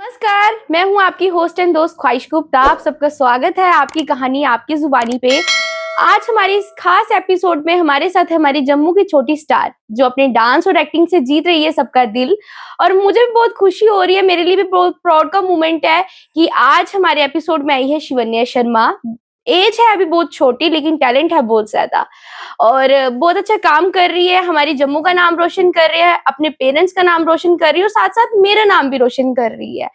नमस्कार, मैं हूँ आपकी होस्ट एंड दोस्त ख्वाहिश गुप्ता। आप सबका स्वागत है आपकी कहानी आपकी जुबानी पे। आज हमारी इस खास एपिसोड में हमारे साथ है हमारी जम्मू की छोटी स्टार जो अपने डांस और एक्टिंग से जीत रही है सबका दिल। और मुझे भी बहुत खुशी हो रही है, मेरे लिए भी बहुत प्राउड का मोमेंट है कि आज हमारे एपिसोड में आई है शिवन्या शर्मा। एज है अभी बहुत छोटी लेकिन टैलेंट है बहुत ज्यादा और बहुत अच्छा काम कर रही है। हमारी जम्मू का नाम रोशन कर रही है, अपने पेरेंट्स का नाम रोशन कर रही है और साथ साथ मेरा नाम भी रोशन कर रही है।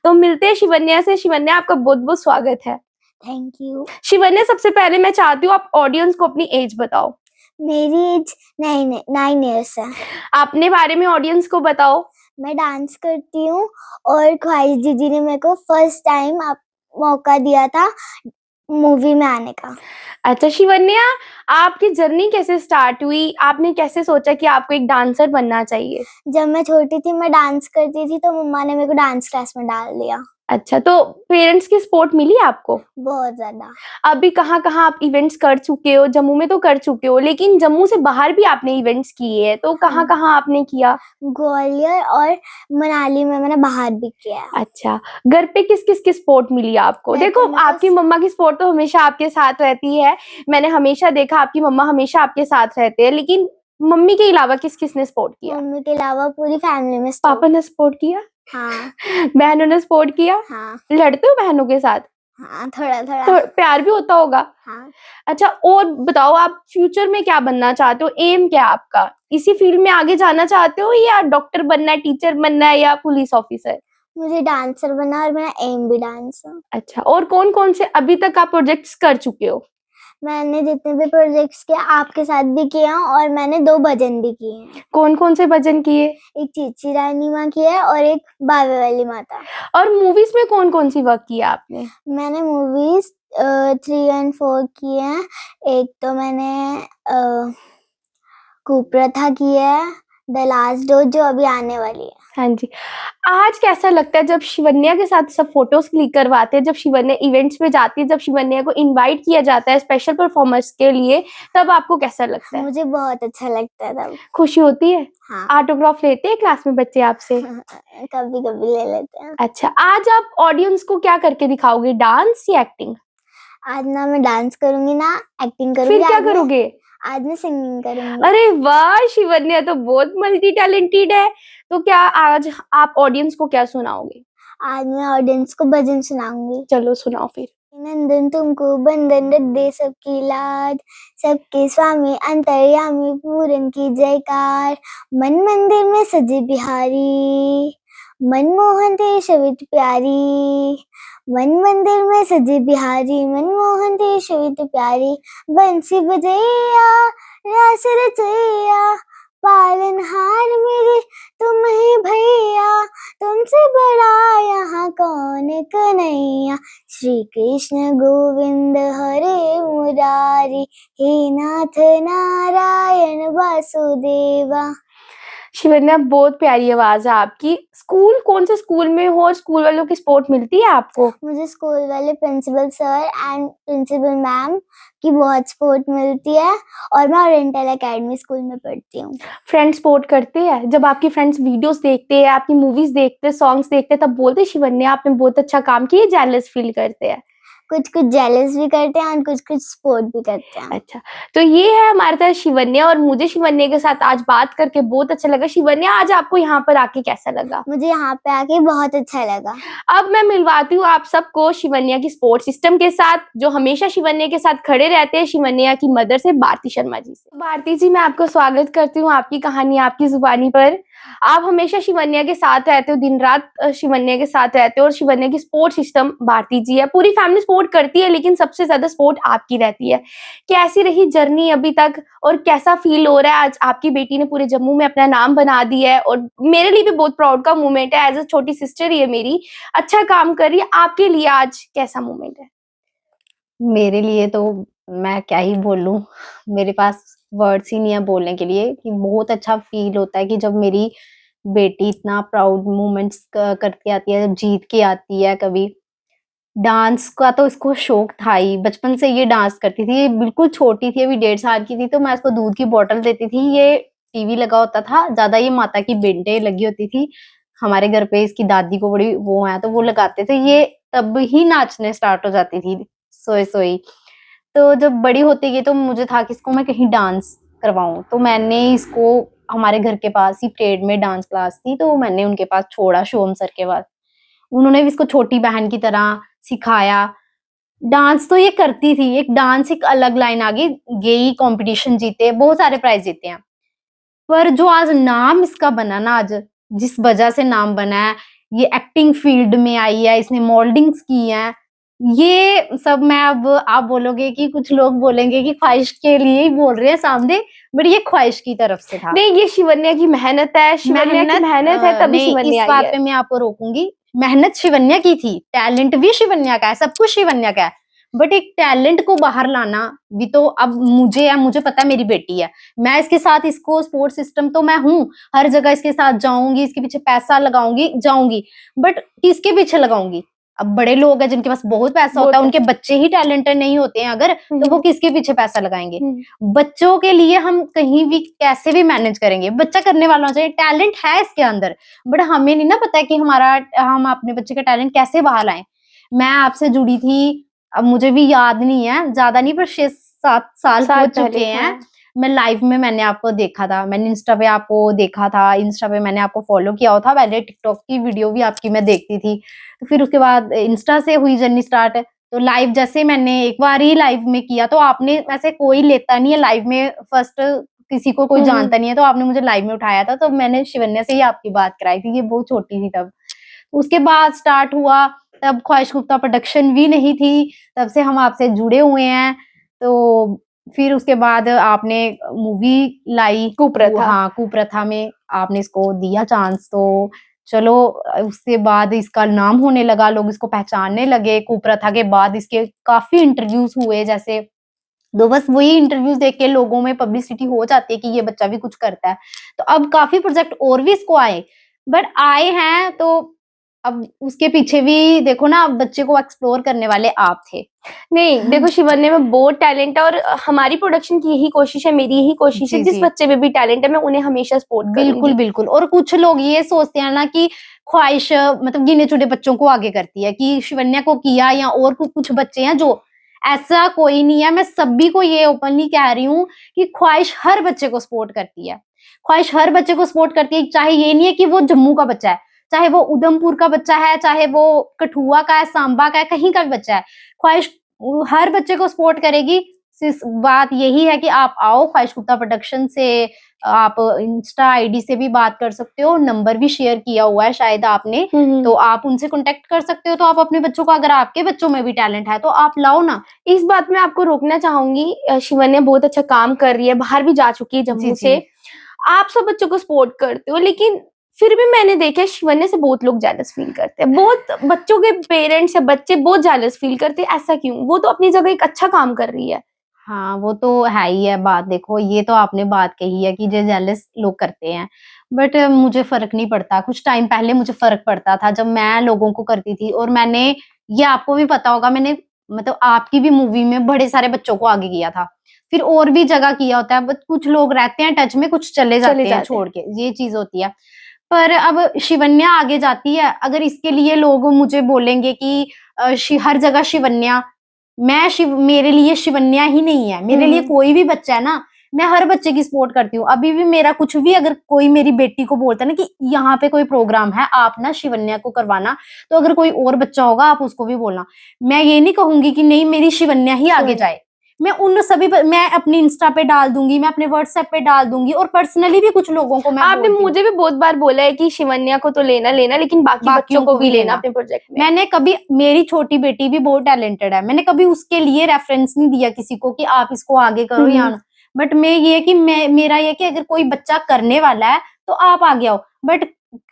तो मिलते हैं शिवन्या से। शिवन्या, आपका बहुत बहुत स्वागत है। Thank you. शिवन्या, सबसे पहले मैं चाहती हूँ आप ऑडियंस को अपनी एज बताओ। मेरी एज 9 ईयर्स है। अपने बारे में ऑडियंस को बताओ। मैं डांस करती हूँ और ख्वाहिश दीदी ने मेरे को फर्स्ट टाइम मौका दिया था मूवी में आने का। अच्छा शिवन्या, आपकी जर्नी कैसे स्टार्ट हुई? आपने कैसे सोचा कि आपको एक डांसर बनना चाहिए? जब मैं छोटी थी मैं डांस करती थी तो मम्मा ने मेरे को डांस क्लास में डाल दिया। अच्छा, तो पेरेंट्स की सपोर्ट मिली आपको? बहुत ज्यादा। अभी कहाँ-कहाँ आप इवेंट्स कर चुके हो? जम्मू में तो कर चुके हो, लेकिन जम्मू से बाहर भी आपने इवेंट्स किए हैं, तो कहाँ-कहाँ आपने किया? ग्वालियर और मनाली में मैंने बाहर भी किया है। अच्छा, घर पे किस-किस की सपोर्ट मिली आपको? घर देखो, पे मेरे को आपकी मम्मा की सपोर्ट तो हमेशा आपके साथ रहती है। मैंने हमेशा देखा आपकी मम्मा हमेशा आपके साथ रहते हैं, लेकिन मम्मी के अलावा किस-किस ने सपोर्ट किया? मम्मी के अलावा पूरी फैमिली में पापा ने सपोर्ट किया? हाँ। बहनों ने सपोर्ट किया? हाँ। लड़ते हो बहनों के साथ? हाँ, थोड़ा तो थोड़ा। प्यार भी होता होगा? हाँ। अच्छा, और बताओ आप फ्यूचर में क्या बनना चाहते हो? एम क्या है आपका? इसी फील्ड में आगे जाना चाहते हो या डॉक्टर बनना है, टीचर बनना है या पुलिस ऑफिसर? मुझे डांसर बनना और मेरा एम भी डांस है। अच्छा, और कौन-कौन से अभी तक आप प्रोजेक्ट्स कर चुके हो? मैंने जितने भी प्रोजेक्ट्स किए आपके साथ भी किए हैं और मैंने 2 भजन भी किए हैं। कौन-कौन से भजन किए? एक चीची रानी माँ की है और एक बावे वाली माता। और मूवीज़ में कौन-कौन सी वर्क किया आपने? मैंने मूवीज़ 3 एंड 4 किए हैं। एक तो मैंने कुप्रथा की है, द लास्ट डोज जो अभी आने वाली है। हाँ जी। आज कैसा लगता है जब शिवन्या के साथ सब फ़ोटोज़ क्लिक करवाते हैं, जब शिवन्या इवेंट्स में जाती है, जब शिवन्या को इनवाइट किया जाता है स्पेशल परफॉर्मेंस के लिए, तब आपको कैसा लगता है? मुझे बहुत अच्छा लगता है तब। खुशी होती है? हाँ। ऑटोग्राफ लेते हैं क्लास में बच्चे आपसे? कभी-कभी ले लेते हैं। अच्छा, आज आप ऑडियंस को क्या करके दिखाओगे, डांस या एक्टिंग? आज ना मैं डांस करूँगी ना एक्टिंग फिर करूँगी। क्या करोगे? आज मैं सिंगिंग करूँगी। अरे वाह! शिवन्या तो बहुत मल्टी टैलेंटेड है। तो क्या आज आप ऑडियंस को क्या सुनाओगे? आज मैं ऑडियंस को भजन सुनाऊँगी। चलो सुनाओ फिर। नंदन तुमको बंदन रख दे सबकी लाज, सबके स्वामी अंतर्यामी पूरन की जयकार। मन मंदिर में सजे बिहारी, मनमोहन ते शवित प्यारी। मन मंदिर में सजे बिहारी, मनमोहन ते शवित प्यारी। बंसी बजैया रास रचैया, पालनहार मेरे तुम ही भैया। तुमसे बड़ा यहाँ कौन कन्हैया। श्री कृष्ण गोविंद हरे मुरारी, हे नाथ नारायण वासुदेवा। शिवन्या, बहुत प्यारी आवाज़ है आपकी। स्कूल कौन से स्कूल में हो और स्कूल वालों की सपोर्ट मिलती है आपको? मुझे स्कूल वाले principal sir and principal ma'am की बहुत सपोर्ट मिलती है और मैं ओरिएंटल एकेडमी स्कूल में पढ़ती हूँ। फ्रेंड्स सपोर्ट करते हैं? जब आपकी फ्रेंड्स वीडियोज़ देखते हैं, आपकी मूवीज़ देखते हैं, सॉन्ग्स देखते हैं, तब बोलते हैं शिवन्या आपने बहुत अच्छा काम किया, जेलस फील करते हैं? कुछ-कुछ जेलस भी करते हैं और कुछ-कुछ सपोर्ट भी करते हैं। अच्छा, तो ये है हमारे साथ शिवन्या और मुझे शिवन्या के साथ आज बात करके बहुत अच्छा लगा। शिवन्या, आज आपको यहाँ पर आके कैसा लगा? मुझे यहाँ पे आके बहुत अच्छा लगा। अब मैं मिलवाती हूँ आप सबको शिवन्या की सपोर्ट सिस्टम के साथ, जो हमेशा शिवन्या के साथ खड़े रहते हैं, शिवन्या की मदर से, भारती शर्मा जी से। भारती जी, मैं आपको स्वागत करती हूँ आपकी कहानी आपकी ज़ुबानी पर। आप हमेशा शिवन्या के साथ रहते हो, दिन-रात शिवन्या के साथ रहते हो और शिवन्या की सपोर्ट सिस्टम भारती जी है। पूरी फैमिली सपोर्ट करती है, लेकिन सबसे ज़्यादा सपोर्ट आपकी रहती है। कैसी रही जर्नी अभी तक और कैसा फ़ील हो रहा है आज आपकी बेटी ने पूरे जम्मू में अपना नाम बना दिया है और मेरे लिए भी बहुत प्राउड का मोमेंट है, एज़ अ छोटी सिस्टर ही है मेरी, अच्छा काम कर रही है। आपके लिए आज कैसा मोमेंट है? मेरे लिए तो मैं क्या ही बोलूँ, मेरे पास वर्ड्स ही नहीं है बोलने के लिए कि बहुत अच्छा फ़ील होता है कि जब मेरी बेटी इतना प्राउड मोमेंट्स क करके आती है, जीत के आती है कभी। डांस का तो इसको शौक था ही, बचपन से ये डांस करती थी, ये बिल्कुल छोटी थी, अभी 1.5 साल की थी तो मैं इसको दूध की बॉटल देती थी, ये टीवी लगा होता था, ज़्यादा ये माता की बेंटे लगी होती थी, हमारे घर पे इसकी दादी को बड़ी वो है, तो वो लगाते थे, ये तब ही नाचने स्टार्ट हो जाती थी सोई सोई। तो जब बड़ी होती गई तो मुझे था कि इसको मैं कहीं डांस करवाऊं, तो मैंने इसको हमारे घर के पास ही परेड में डांस क्लास थी, तो मैंने उनके पास छोड़ा, शिवम सर के पास। उन्होंने भी इसको छोटी बहन की तरह सिखाया। डांस तो ये करती थी, एक डांस एक अलग लाइन आ गई, गई कंपटीशन जीते, बहुत सारे प्राइज जीते हैं। पर जो आज नाम इसका बना ना, आज जिस वजह से नाम बना है, ये एक्टिंग फील्ड में आई है, इसने मॉडलिंग्स की है, ये सब मैं अब आप बोलोगे कि कुछ लोग बोलेंगे कि ख्वाहिश के लिए ही बोल रहे हैं सामने, बट ये ख्वाहिश की तरफ से था। नहीं, ये शिवन्या की मेहनत है, शिवन्या की मेहनत है तभी नहीं, शिवन्या इस आई बात है। पे मैं आपको रोकूंगी। मेहनत शिवन्या की थी, टैलेंट भी शिवन्या का है, सब कुछ शिवन्या का है, बट एक टैलेंट को बाहर लाना भी तो अब मुझे है, मुझे पता है मेरी बेटी है, मैं इसके साथ, इसको सपोर्ट सिस्टम तो मैं हूँ, हर जगह इसके साथ जाऊंगी, इसके पीछे पैसा लगाऊंगी, जाऊंगी, बट किसके पीछे लगाऊंगी? अब बड़े लोग हैं जिनके पास बहुत पैसा होता है, उनके बच्चे ही टैलेंटेड नहीं होते हैं अगर, तो वो किसके पीछे पैसा लगाएंगे? बच्चों के लिए हम कहीं भी कैसे भी मैनेज करेंगे, बच्चा करने वाला होना चाहिए, टैलेंट है इसके अंदर, बट हमें नहीं ना पता है कि हम अपने बच्चे का टैलेंट कैसे बाहर लाएं। मैं आपसे जुड़ी थी, अब मुझे भी याद नहीं है, ज्यादा नहीं, पर 6-7 साल हो चुके हैं। मैं लाइव में मैंने आपको देखा था, मैंने इंस्टा पे आपको देखा था, इंस्टा पे मैंने आपको फॉलो किया था, पहले टिकटॉक की वीडियो भी आपकी मैं देखती थी, तो फिर उसके बाद इंस्टा से हुई जर्नी स्टार्ट। तो लाइव जैसे मैंने एक बार ही लाइव में किया, तो आपने वैसे कोई लेता नहीं है लाइव में, फर्स्ट किसी को कोई जानता नहीं है, तो आपने मुझे लाइव में उठाया था, तो मैंने शिवन्या से ही आपकी बात कराई थी, ये बहुत छोटी थी तब। उसके बाद स्टार्ट हुआ, तब ख्वाहिश गुप्ता प्रोडक्शन भी नहीं थी, तब से हम आपसे जुड़े हुए हैं। तो फिर उसके बाद आपने मूवी लाई कुप्रथा। हाँ, कुप्रथा में आपने इसको दिया चांस, तो चलो उसके बाद इसका नाम होने लगा, लोग इसको पहचानने लगे। कुप्रथा के बाद इसके काफी इंटरव्यूज हुए, जैसे तो बस वही इंटरव्यूज देख के लोगों में पब्लिसिटी हो जाती है कि ये बच्चा भी कुछ करता है। तो अब काफी प्रोजेक्ट और भी इसको आए, बट आए हैं तो अब उसके पीछे भी देखो ना, अब बच्चे को एक्सप्लोर करने वाले आप थे। नहीं, देखो शिवन्या में बहुत टैलेंट है और हमारी प्रोडक्शन की यही कोशिश है, मेरी यही कोशिश है, जी, जिस जी। बच्चे में भी टैलेंट है मैं उन्हें हमेशा सपोर्ट बिल्कुल, करूंगी। बिल्कुल। और कुछ लोग ये सोचते हैं ना कि ख्वाहिश मतलब गिने-चुने बच्चों को आगे करती है, कि शिवन्या को किया या और कुछ बच्चे हैं जो, ऐसा कोई नहीं है। मैं सभी को ये ओपनली कह रही हूँ कि ख्वाहिश हर बच्चे को सपोर्ट करती है। ख्वाहिश हर बच्चे को सपोर्ट करती है, चाहे ये नहीं है कि वो जम्मू का बच्चा है, चाहे वो उधमपुर का बच्चा है, चाहे वो कठुआ का है, सांबा का है, कहीं का भी बच्चा है। ख्वाहिश हर बच्चे को सपोर्ट करेगी। सिर्फ बात यही है कि आप आओ, ख्वाहिश गुप्ता प्रोडक्शन से आप इंस्टा आईडी से भी बात कर सकते हो, नंबर भी शेयर किया हुआ है शायद आपने, तो आप उनसे कांटेक्ट कर सकते हो। तो आप अपने बच्चों को, अगर आपके बच्चों में भी टैलेंट है तो आप लाओ ना। इस बात में आपको रोकना चाहूंगी, शिवन्या बहुत अच्छा काम कर रही है, बाहर भी जा चुकी है जी, जम्मू जी। से। आप सब बच्चों को सपोर्ट करते हो, लेकिन फिर भी मैंने देखा है शिवन्या से बहुत लोग जेलस फील करते हैं, बहुत बच्चों के पेरेंट्स या बच्चे बहुत जेलस फील करते हैं। ऐसा क्यों? वो तो अपनी जगह एक अच्छा काम कर रही है। हाँ, वो तो है ही है बात। देखो, ये तो आपने बात कही है कि जो जेलस लोग करते हैं, बट मुझे फ़र्क नहीं पड़ता। कुछ टाइम पहले मुझे फ़र्क पड़ता था जब मैं लोगों को करती थी, और मैंने, ये आपको भी पता होगा, मैंने मतलब आपकी भी मूवी में बड़े सारे बच्चों को आगे किया था। फिर और भी जगह किया होता है, बट कुछ लोग रहते हैं टच में, कुछ चले जाते हैं छोड़ के, ये चीज़ होती है। पर अब शिवन्या आगे जाती है, अगर इसके लिए लोग मुझे बोलेंगे कि हर जगह शिवन्या, मेरे लिए शिवन्या ही नहीं है, मेरे लिए कोई भी बच्चा है ना, मैं हर बच्चे की सपोर्ट करती हूँ। अभी भी मेरा कुछ भी, अगर कोई मेरी बेटी को बोलता है ना कि यहाँ पे कोई प्रोग्राम है, आप ना शिवन्या को करवाना, तो अगर कोई और बच्चा होगा आप उसको भी बोलना। मैं ये नहीं कहूंगी कि नहीं मेरी शिवन्या ही आगे जाए। मैं उन सभी मैं अपनी इंस्टा पे डाल दूंगी, मैं अपने व्हाट्सएप पे डाल दूंगी, और पर्सनली भी कुछ लोगों को मैं आपने बोलती हूँ। मुझे भी बहुत बार बोला है कि शिवन्या को तो लेना लेना, लेकिन बाकी बच्चों को भी लेना अपने प्रोजेक्ट में। मैंने कभी, मेरी छोटी बेटी भी बहुत टैलेंटेड है, मैंने कभी उसके लिए रेफरेंस नहीं दिया किसी को कि आप इसको आगे करो या ना। बट मैं ये कि मेरा ये कि अगर कोई बच्चा करने वाला है तो आप आगे आओ। बट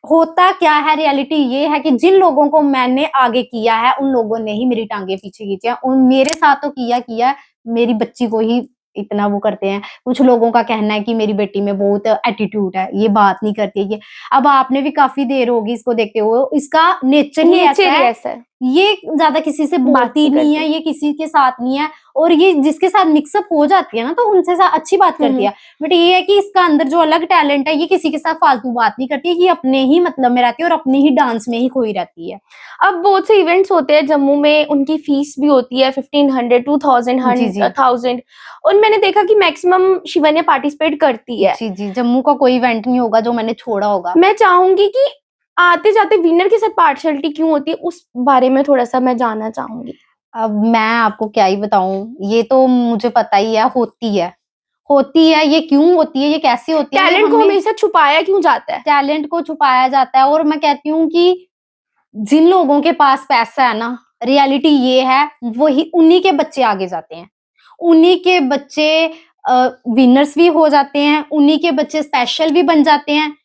होता क्या है, रियलिटी ये है कि जिन लोगों को मैंने आगे किया है उन लोगों ने ही मेरी टांगे पीछे खींची है, और मेरे साथ तो किया है, मेरी बच्ची को ही इतना वो करते हैं। कुछ लोगों का कहना है कि मेरी बेटी में बहुत एटीट्यूड है, ये बात नहीं करती है। ये अब आपने भी काफी देर होगी इसको देखते हुए, इसका नेचर ही ऐसा है, ये ज्यादा किसी से बात बोलती नहीं नहीं है, करती। ये किसी के साथ नहीं है, और ये जिसके साथ मिक्सअप हो जाती है ना तो उनसे अच्छी बात करती है। बट ये है कि इसका अंदर जो अलग टैलेंट है, ये किसी के साथ फालतू बात नहीं करती है, ये अपने ही मतलब में रहती है और अपने ही डांस में ही खोई रहती है। अब बहुत से इवेंट्स होते हैं जम्मू में, उनकी फीस भी होती है 1500, 2000, जी जी 1000, और मैंने देखा कि मैक्सिमम शिवन्या पार्टिसिपेट करती है। जी जी, जम्मू का कोई इवेंट नहीं होगा जो मैंने छोड़ा होगा। मैं चाहूंगी कि आते जाते विनर के साथ पार्शियलिटी क्यों होती है, उस बारे में थोड़ा सा मैं जानना चाहूंगी। अब मैं आपको क्या ही बताऊं, ये तो मुझे पता ही है, होती है, ये क्यों होती है, ये कैसे होती है, ये टैलेंट को हमें हमेशा छुपाया क्यों जाता है? टैलेंट को छुपाया जाता है। और मैं कहती हूँ कि जिन लोगों के पास पैसा है ना, रियलिटी ये है, वही उन्हीं के बच्चे आगे जाते हैं, उन्हीं के बच्चे विनर्स भी हो जाते हैं, उन्हीं के बच्चे स्पेशल भी बन जाते हैं,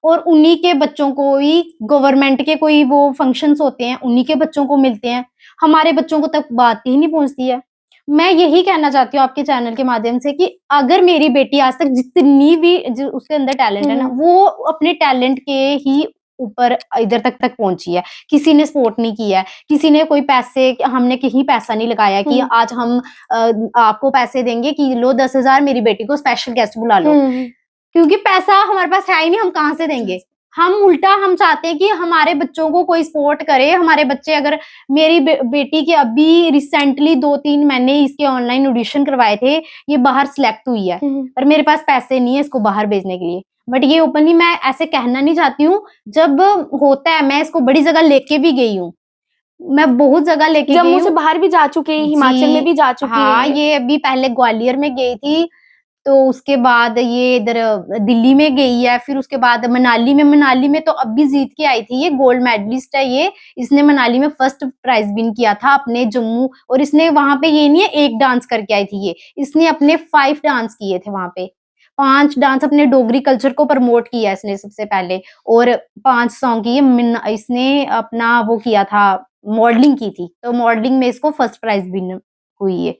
और उन्हीं के बच्चों को ही गवर्नमेंट के कोई वो फंक्शंस होते हैं, उन्हीं के बच्चों को मिलते हैं। हमारे बच्चों को तक बात ही नहीं पहुंचती है। मैं यही कहना चाहती हूँ आपके चैनल के माध्यम से कि अगर मेरी बेटी आज तक जितनी भी उसके अंदर टैलेंट है ना, वो अपने टैलेंट के ही ऊपर इधर तक पहुंची है। किसी ने सपोर्ट नहीं किया है, किसी ने कोई पैसे, हमने कहीं पैसा नहीं लगाया कि आज हम आपको पैसे देंगे कि लो 10,000 मेरी बेटी को स्पेशल गेस्ट बुला लो, क्योंकि पैसा हमारे पास है ही नहीं, हम कहाँ से देंगे। हम उल्टा हम चाहते हैं कि हमारे बच्चों को कोई सपोर्ट करे। हमारे बच्चे, अगर मेरी बेटी के अभी रिसेंटली 2-3 महीने इसके ऑनलाइन ऑडिशन करवाए थे, ये बाहर सिलेक्ट हुई है, पर मेरे पास पैसे नहीं है इसको बाहर भेजने के लिए। बट ये ओपनली मैं ऐसे कहना नहीं चाहती हूँ, जब होता है मैं इसको बड़ी जगह लेके भी गई हूँ, मैं बहुत जगह लेके गई जम्मू से हूँ। बाहर भी जा चुके हैं, हिमाचल में भी जा चुकी हाँ, है। ये अभी पहले ग्वालियर में गई थी, तो उसके बाद ये इधर दिल्ली में गई है, फिर उसके बाद मनाली में तो अभी जीत के आई थी, ये गोल्ड मेडलिस्ट है ये। इसने मनाली में फर्स्ट प्राइज विन किया था अपने जम्मू, और इसने वहां पे ये नहीं है एक डांस करके आई थी, ये इसने अपने 5 डांस किए थे वहां पे, 5 डांस अपने डोगरी कल्चर को प्रमोट किया इसने सबसे पहले, और 5 सॉन्ग किए। इसने अपना वो किया था, मॉडलिंग की थी, तो मॉडलिंग में इसको फर्स्ट प्राइज विन हुई है।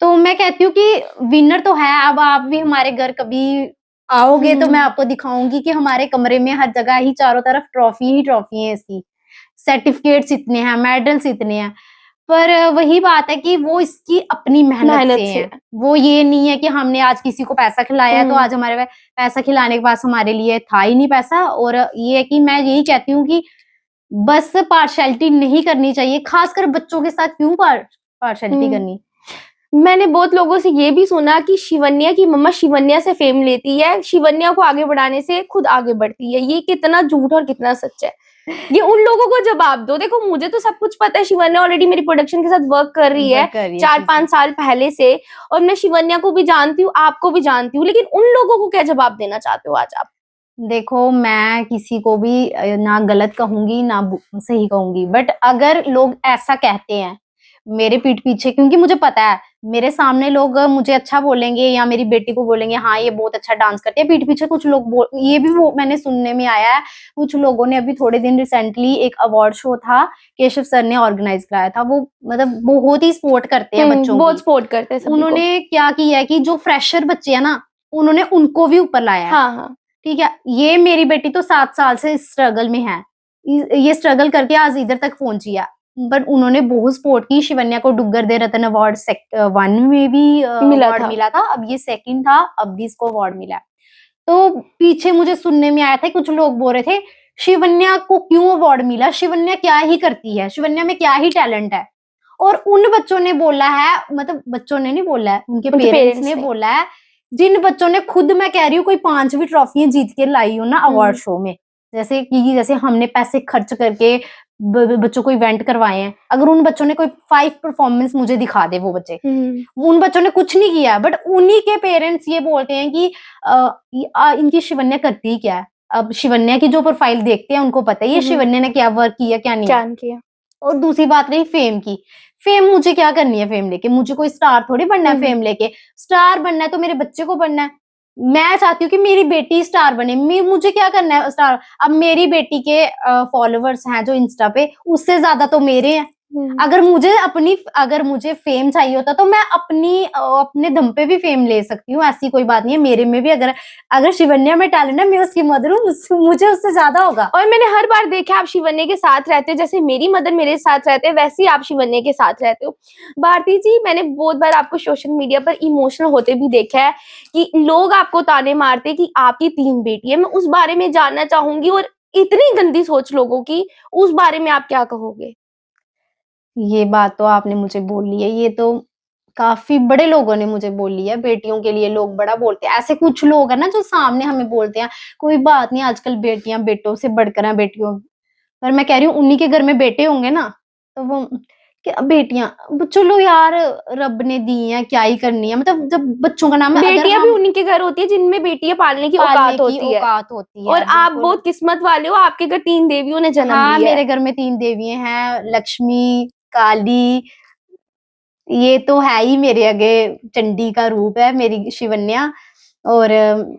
तो मैं कहती हूँ कि विनर तो है। अब आप भी हमारे घर कभी आओगे तो मैं आपको दिखाऊंगी कि हमारे कमरे में हर जगह ही चारों तरफ ट्रॉफी ही ट्रॉफी है इसकी, सर्टिफिकेट्स इतने हैं, मेडल्स इतने हैं। पर वही बात है कि वो इसकी अपनी मेहनत से है। वो ये नहीं है कि हमने आज किसी को पैसा खिलाया है तो आज हमारे पास पैसा खिलाने के पास हमारे लिए था ही नहीं पैसा। और ये है कि मैं यही कहती हूँ कि बस पार्शियलिटी नहीं करनी चाहिए, खासकर बच्चों के साथ क्यों पार्शियलिटी करनी। मैंने बहुत लोगों से ये भी सुना कि शिवन्या की मम्मा शिवन्या से फेम लेती है, शिवन्या को आगे बढ़ाने से खुद आगे बढ़ती है। ये कितना झूठ और कितना सच है, ये उन लोगों को जवाब दो। देखो मुझे तो सब कुछ पता है, शिवन्या ऑलरेडी मेरी प्रोडक्शन के साथ वर्क कर रही है 4-5 साल पहले से, और मैं शिवन्या को भी जानती हूँ, आपको भी जानती हूँ, लेकिन उन लोगों को क्या जवाब देना चाहते हो आज आप? देखो मैं किसी को भी ना गलत कहूंगी ना सही कहूंगी, बट अगर लोग ऐसा कहते हैं मेरे पीठ पीछे, क्योंकि मुझे पता है मेरे सामने लोग मुझे अच्छा बोलेंगे या मेरी बेटी को बोलेंगे हाँ ये बहुत अच्छा डांस करती है, पीठ पीछे कुछ लोग ये भी वो मैंने सुनने में आया है, कुछ लोगों ने अभी थोड़े दिन रिसेंटली एक अवार्ड शो था, केशव सर ने ऑर्गेनाइज कराया था, वो मतलब बहुत ही सपोर्ट करते हैं बच्चों बहुत की। सपोर्ट करते हैं सभी को। उन्होंने क्या किया है कि जो फ्रेशर बच्चे है ना, उन्होंने उनको भी ऊपर लाया है। हाँ। ठीक है, ये मेरी बेटी तो 7 साल से स्ट्रगल में है, ये स्ट्रगल करके आज इधर तक पहुंची है, बट उन्होंने बहुत सपोर्ट की। शिवन्या को डुग्गर दे रत्न अवार्ड 1 में भी अवार्ड मिला था, अब ये 2nd था, अब भी इसको अवार्ड मिला। तो पीछे मुझे सुनने में आया था, कुछ लोग बोल रहे थे शिवन्या को क्यों अवार्ड मिला, शिवन्या क्या ही करती है, शिवन्या में क्या ही टैलेंट है। और उन बच्चों ने बोला है, मतलब बच्चों ने नहीं बोला है, उनके पेरेंट्स ने बोला है, जिन बच्चों ने खुद, मैं कह रही हूँ, कोई 5 ट्रॉफियां जीत के लाई हो ना अवार्ड शो में, जैसे हमने पैसे खर्च करके बच्चों को इवेंट करवाए हैं, अगर उन बच्चों ने कोई 5 परफॉर्मेंस मुझे दिखा दे, वो बच्चे, उन बच्चों ने कुछ नहीं किया, बट उन्हीं के पेरेंट्स ये बोलते हैं कि इनकी शिवन्या करती ही क्या है। अब शिवन्या की जो प्रोफाइल देखते हैं उनको पता ही है शिवन्या ने क्या वर्क किया क्या नहीं किया। और दूसरी बात रही फेम की, फेम मुझे क्या करनी है फेम लेके, मुझे कोई स्टार थोड़ी बनना है फेम लेके, स्टार बनना है तो मेरे बच्चे को बनना है। मैं चाहती हूँ कि मेरी बेटी स्टार बने, मुझे क्या करना है स्टार। अब मेरी बेटी के फॉलोवर्स हैं जो इंस्टा पे, उससे ज्यादा तो मेरे हैं, अगर मुझे फेम चाहिए होता तो मैं अपने दम पे भी फेम ले सकती हूँ, ऐसी कोई बात नहीं है। मेरे में भी अगर शिवन्या में टैलेंट है, मैं उसकी मदर हूँ, मुझे उससे ज्यादा होगा। और मैंने हर बार देखा आप शिवन्या के साथ रहते हो, जैसे मेरी मदर मेरे साथ रहते हैं वैसे ही आप शिवन्या के साथ रहते हो। भारती जी, मैंने बहुत बार आपको सोशल मीडिया पर इमोशनल होते भी देखा है कि लोग आपको ताने मारते कि आपकी 3 बेटी है। मैं उस बारे में जानना चाहूंगी, और इतनी गंदी सोच लोगों की, उस बारे में आप क्या कहोगे? ये बात तो आपने मुझे बोली है, ये तो काफ़ी बड़े लोगों ने मुझे बोली है, बेटियों के लिए लोग बड़ा बोलते हैं। ऐसे कुछ लोग हैं ना जो सामने हमें बोलते हैं, कोई बात नहीं आजकल बेटियाँ बेटों से बढ़कर हैं, बेटियों पर मैं कह रही हूँ उन्हीं के घर में बेटे होंगे ना, तो वो क्या बेटियाँ चलो यार रब ने दी हैं, क्या ही करनी है, मतलब जब बच्चों का नाम है, अगर बेटियां भी हम उन्हीं के घर होती है जिनमें बेटियां पालने की पालने औकात की होती है। औकात होती और है, आप बिल्कुल। बहुत किस्मत वाले हो, आपके घर 3 देवियों ने जन्म हाँ, लिया है। मेरे घर में 3 देवियाँ हैं, लक्ष्मी, काली, ये तो है ही मेरे आगे चंडी का रूप है मेरी शिवन्या। और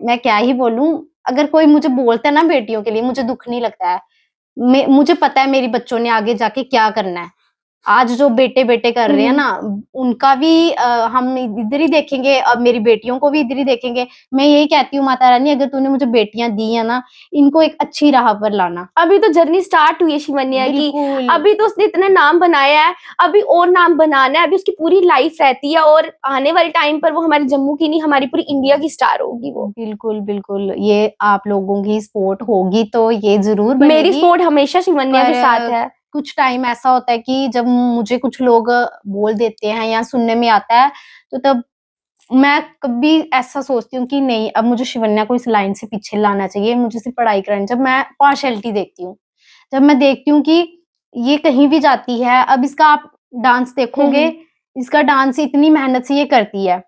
मैं क्या ही बोलूँ, अगर कोई मुझे बोलता है ना बेटियों के लिए, मुझे दुःख नहीं लगता है। मुझे पता है मेरी बच्चों ने आगे जाके क्या करना है। आज जो बेटे-बेटे कर रहे हैं ना, उनका भी हम इधर ही देखेंगे, अब मेरी बेटियों को भी इधर ही देखेंगे। मैं यही कहती हूँ माता रानी, अगर तूने मुझे बेटियाँ दी हैं ना, इनको एक अच्छी राह पर लाना। अभी तो जर्नी स्टार्ट हुई है शिवन्या की। बिल्कुल। अभी तो उसने इतना नाम बनाया है, अभी और नाम बनाना है। अभी उसकी पूरी लाइफ रहती है, और आने वाले टाइम पर वो हमारे जम्मू की नहीं, हमारी पूरी इंडिया की स्टार होगी वो। बिल्कुल, बिल्कुल। ये आप लोगों की सपोर्ट होगी तो ये ज़रूर मेरी बनेगी। सपोर्ट हमेशा शिवन्या के साथ पर है। कुछ टाइम ऐसा होता है कि जब मुझे कुछ लोग बोल देते हैं या सुनने में आता है, तो तब मैं कभी ऐसा सोचती हूँ कि नहीं, अब मुझे शिवन्या को इस लाइन से पीछे लाना चाहिए, मुझे सिर्फ़ पढ़ाई करानी जब मैं पार्शियलिटी देखती हूँ। जब मैं देखती हूँ कि ये कहीं भी जाती है, अब इसका आप डांस देखोगे, इसका डांस इतनी मेहनत से ये करती है।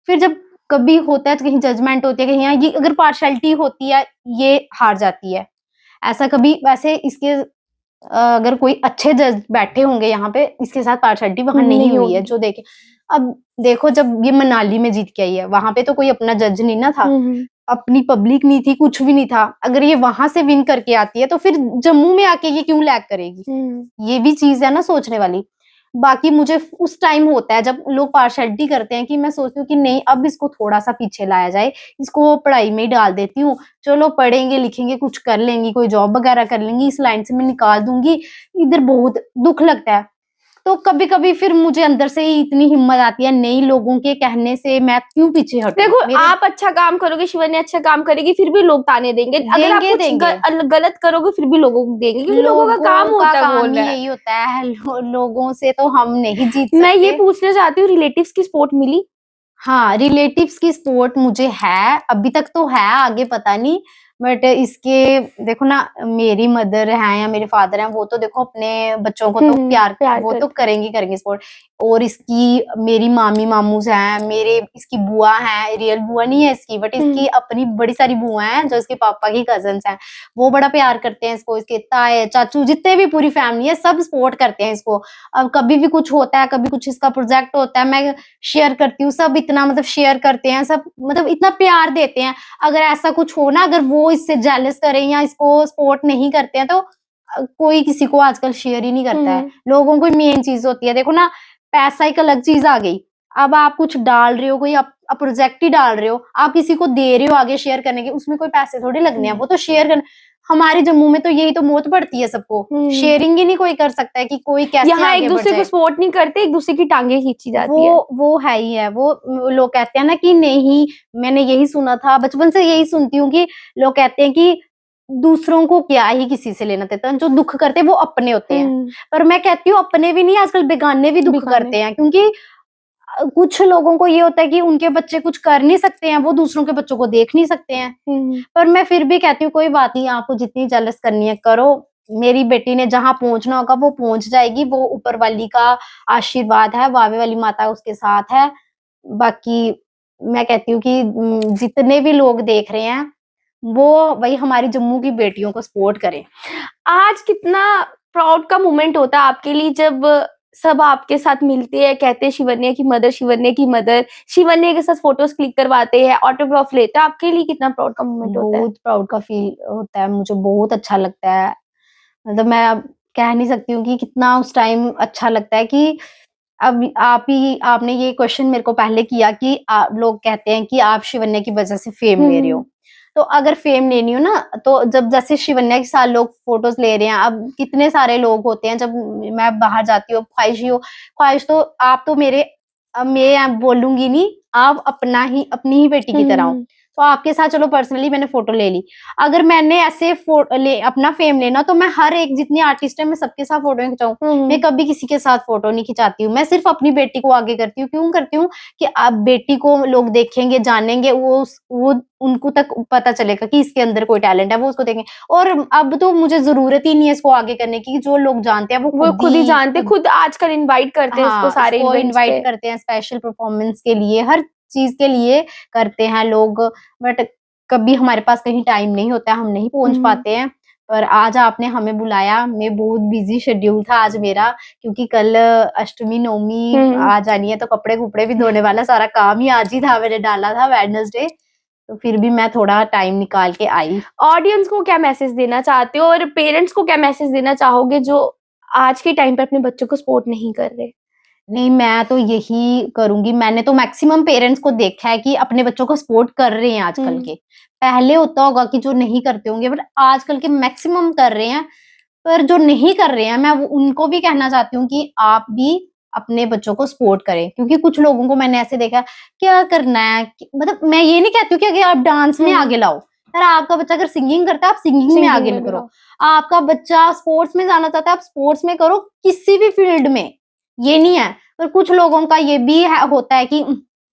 फिर जब कभी होता है तो कहीं जजमेंट होती है, कहीं यहाँ ये अगर पार्शियलिटी होती है, ये हार जाती है। ऐसा कभी वैसे इसके अगर कोई अच्छे जज बैठे होंगे यहाँ पे, इसके साथ पार्शियलिटी वहाँ नहीं नहीं हुई है, होगी। जो देखे अब देखो जब ये मनाली में जीत के आई है, वहाँ पे तो कोई अपना जज नहीं ना था, अपनी पब्लिक नहीं थी, कुछ भी नहीं था। अगर ये वहाँ से विन करके आती है, तो फिर जम्मू में आके ये क्यों लैग करेगी? ये भी चीज़ है ना सोचने वाली। बाकी मुझे उस टाइम होता है जब लोग पार्शियलिटी करते हैं कि मैं सोचती हूँ कि नहीं अब इसको थोड़ा-सा पीछे लाया जाए, इसको पढ़ाई में ही डाल देती हूँ। चलो पढ़ेंगे, लिखेंगे, कुछ कर लेंगी, कोई जॉब वगैरह कर लेंगी, इस लाइन से मैं निकाल दूँगी। इधर बहुत दुःख लगता है। तो कभी-कभी फिर मुझे अंदर से ही इतनी हिम्मत आती है, नहीं लोगों के कहने से मैं क्यों पीछे हटूँ? देखो, मेरे आप अच्छा काम करोगे, शिवन्या अच्छा काम करेगी, फिर भी लोग ताने देंगे। अगर आप देंगे, कुछ देंगे। गलत करोगे, फिर भी लोगों को देंगे, क्योंकि लोगों का काम लोगों का होता है काम ही बोलना। यही होता है, लोगों से तो हम नहीं जीत मैं ये सकते। पूछना चाहती हूँ, रिलेटिव्स की सपोर्ट मिली? हाँ, रिलेटिव्स की सपोर्ट मुझे है, अभी तक तो है, आगे पता नहीं। बट इसके देखो ना मेरी मदर हैं या मेरे फादर हैं, वो तो देखो अपने बच्चों को तो प्यार प्यार वो तो करते करेंगे ही करेंगे सपोर्ट। और इसकी मेरी मामी-मामूज़ हैं, मेरे इसकी बुआ हैं, रियल बुआ नहीं है इसकी बट हैं। इसकी अपनी बड़ी सारी बुआ हैं, जो इसके पापा की कज़िन्स हैं। वो बड़ा प्यार करते हैं इसको, इसके ताए, चाचू जितने भी पूरी फैमिली है, सब सपोर्ट करते हैं इसको। अब कभी भी कुछ होता है, कभी कुछ इसका प्रोजेक्ट होता है, मैं शेयर करती हूँ, सब इतना मतलब शेयर करते हैं, सब मतलब इतना प्यार देते हैं। अगर ऐसा कुछ हो ना, अगर वो इससे जेलस करें या इसको सपोर्ट नहीं करते हैं, तो कोई किसी को आजकल शेयर ही नहीं करता है। लोगों को मेन चीज़ होती है, देखो ना पैसा एक अलग चीज़ आ गई। अब आप कुछ डाल रहे हो, कोई आप प्रोजेक्ट ही डाल रहे हो, आप किसी को दे रहे हो आगे शेयर करने के, उसमें कोई पैसे थोड़ी लगने हैं, वो तो शेयर कर हमारे जम्मू में तो यही तो मौत पड़ती है सबको। शेयरिंग ही नहीं कोई कर सकता है कि कोई कैसे यहाँ आगे एक बढ़ दूसरे को जाए। सपोर्ट नहीं करते, एक दूसरे की टांगे खींची जाती है। वो है ही है, वो लोग कहते हैं ना कि नहीं मैंने यही सुना था, बचपन से यही सुनती हूँ कि लोग कहते हैं कि दूसरों को क्या ही किसी से लेना देता, जो दुःख करते हैं वो अपने होते हैं। पर मैं कहती हूँ अपने भी नहीं, आजकल बेगाने भी दुःख बेगाने। करते हैं क्योंकि कुछ लोगों को ये होता है कि उनके बच्चे कुछ कर नहीं सकते हैं, वो दूसरों के बच्चों को देख नहीं सकते हैं। पर मैं फिर भी कहती हूँ कोई बात नहीं, आपको जितनी जेलस करनी है करो। मेरी बेटी ने जहाँ पहुँचना होगा वो पहुँच जाएगी, वो ऊपर वाली का आशीर्वाद है, वावे वाली माता उसके साथ है। बाकी मैं कहती हूँ कि जितने भी लोग देख रहे हैं, वो वही हमारी जम्मू की बेटियों को सपोर्ट करें। आज कितना प्राउड का मोमेंट होता है आपके लिए जब सब आपके साथ मिलते हैं, कहते हैं शिवन्या की मदर, शिवन्या की मदर, शिवन्या के साथ फोटोज क्लिक करवाते हैं, ऑटोग्राफ लेते हैं, आपके लिए कितना प्राउड का मोमेंट होता है? बहुत प्राउड का फील होता है, मुझे बहुत अच्छा लगता है। मतलब मैं अब कह नहीं सकती हूँ कि कितना उस टाइम अच्छा लगता है कि अब आपने ये क्वेश्चन मेरे को पहले किया कि लोग कहते हैं कि आप शिवन्या की वजह से फेम ले रहे हो। तो अगर फेम लेनी हो ना, तो जब जैसे शिवन्या के साथ लोग फोटोज ले रहे हैं, अब कितने सारे लोग होते हैं, जब मैं बाहर जाती हूँ, ख्वाहिश तो आप तो मेरे, अब मैं बोलूंगी नहीं, आप अपनी ही बेटी की तरह हो। तो आपके साथ चलो पर्सनली मैंने फोटो ले ली, अगर मैंने ऐसे अपना फेम लेना, तो मैं हर एक जितनी आर्टिस्ट है मैं सबके साथ फोटो खिंचाऊं। मैं कभी किसी के साथ फोटो नहीं खिंचाती हूँ, मैं सिर्फ अपनी बेटी को आगे करती हूँ। क्यों करती हूँ कि अब बेटी को लोग देखेंगे, जानेंगे, वो उनको तक पता चलेगा कि इसके अंदर कोई टैलेंट है, वो उसको देखेंगे। और अब तो मुझे जरूरत ही नहीं है इसको आगे करने की, जो लोग जानते हैं वो खुद ही जानते, खुद आजकल इनवाइट करते हैं इसको हाँ, सारे इसको इवेंट्स इनवाइट पे। करते हैं स्पेशल परफॉर्मेंस के लिए, हर चीज के लिए करते हैं लोग। बट कभी हमारे पास कहीं टाइम नहीं होता है, हम नहीं पहुंच पाते हैं। पर आज आपने हमें बुलाया, मैं बहुत बिजी शेड्यूल था आज मेरा, क्योंकि कल अष्टमी नवमी आ जानी है, तो कपड़े कुपड़े भी धोने वाला सारा काम ही आज ही था, मैंने डाला था वेडनेसडे। तो फिर भी मैं थोड़ा टाइम निकाल के आई। ऑडियंस को क्या मैसेज देना चाहते हो और पेरेंट्स को क्या मैसेज देना चाहोगे जो आज के टाइम पे अपने बच्चों को सपोर्ट नहीं कर रहे? नहीं, मैं तो यही करूंगी, मैंने तो मैक्सिमम पेरेंट्स को देखा है कि अपने बच्चों को सपोर्ट कर रहे हैं आजकल के। पहले होता होगा कि जो नहीं करते होंगे, बट आजकल के मैक्सिमम कर रहे हैं। पर जो नहीं कर रहे हैं, मैं उनको भी कहना चाहती हूँ कि आप भी अपने बच्चों को सपोर्ट करें, क्योंकि कुछ लोगों को मैंने ऐसे देखा, क्या करना है मतलब मैं ये नहीं कहती हूँ कि अगर आप डांस में आगे लाओ, यार आपका बच्चा अगर सिंगिंग करता है, आप सिंगिंग में आगे करो। आपका बच्चा स्पोर्ट्स में जाना चाहता है, आप स्पोर्ट्स में करो, किसी भी फील्ड में, ये नहीं है। पर कुछ लोगों का ये भी होता है कि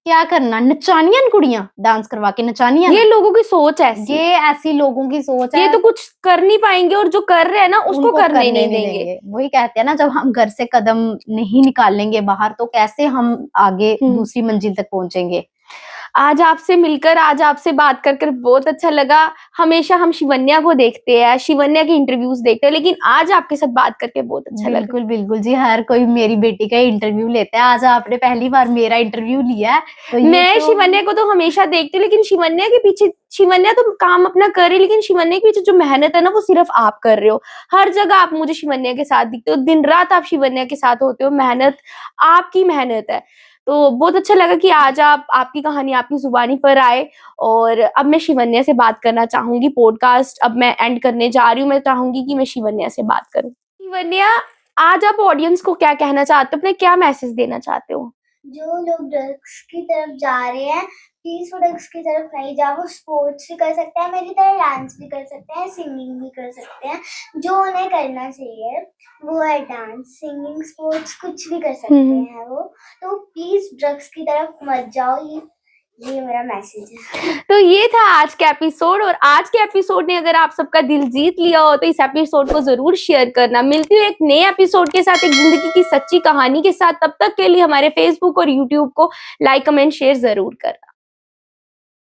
क्या करना, नचानियां कुड़ियां डांस करवा के नचानियां, ये लोगों की सोच ऐसी, ये ऐसी लोगों की सोच है। ये तो कुछ कर नहीं पाएंगे और जो कर रहे हैं ना उसको उनको करने नहीं देंगे। वही कहते हैं ना, जब हम घर से कदम नहीं निकालेंगे बाहर, तो कैसे हम आगे दूसरी मंजिल तक पहुंचेंगे। आज आपसे मिलकर, आज आपसे बात कर कर बहुत अच्छा लगा। हमेशा हम शिवन्या को देखते हैं, शिवन्या के इंटरव्यूज देखते हैं, लेकिन आज आपके साथ बात करके बहुत अच्छा लगा। बिल्कुल बिल्कुल जी, हर कोई मेरी बेटी का इंटरव्यू लेता है, आज आपने पहली बार मेरा इंटरव्यू लिया है। तो मैं शिवन्या को तो हमेशा देखती हूँ, लेकिन शिवन्या के पीछे, शिवन्या तो काम अपना कर रही, लेकिन शिवन्या के पीछे जो मेहनत है ना, वो सिर्फ आप कर रहे हो। हर जगह आप मुझे शिवन्या के साथ दिखते हो, दिन रात आप शिवन्या के साथ होते हो, मेहनत आपकी मेहनत है। तो बहुत अच्छा लगा कि आज आप, आपकी कहानी आपकी जुबानी पर आए। और अब मैं शिवन्या से बात करना चाहूंगी, पॉडकास्ट अब मैं एंड करने जा रही हूँ, मैं चाहूंगी कि मैं शिवन्या से बात करूँ। शिवन्या, आज आप ऑडियंस को क्या कहना चाहते हो, अपने क्या मैसेज देना चाहते हो? जो लोग ड्रग्स की तरफ जा रहे हैं, प्लीज वो ड्रग्स की तरफ नहीं जाओ। वो स्पोर्ट्स भी कर सकते हैं, मेरी तरह डांस भी कर सकते हैं, सिंगिंग भी कर सकते हैं। जो उन्हें करना चाहिए वो है डांस, सिंगिंग, स्पोर्ट्स, कुछ भी कर सकते हैं वो। तो प्लीज ड्रग्स की तरफ मत जाओ, ये मेरा मैसेज है। तो ये था आज का एपिसोड, और आज के एपिसोड ने अगर आप सबका दिल जीत लिया हो तो इस एपिसोड को जरूर शेयर करना। मिलती हूँ एक नए एपिसोड के साथ, एक जिंदगी की सच्ची कहानी के साथ। तब तक के लिए हमारे फेसबुक और यूट्यूब को लाइक, कमेंट, शेयर जरूर करना।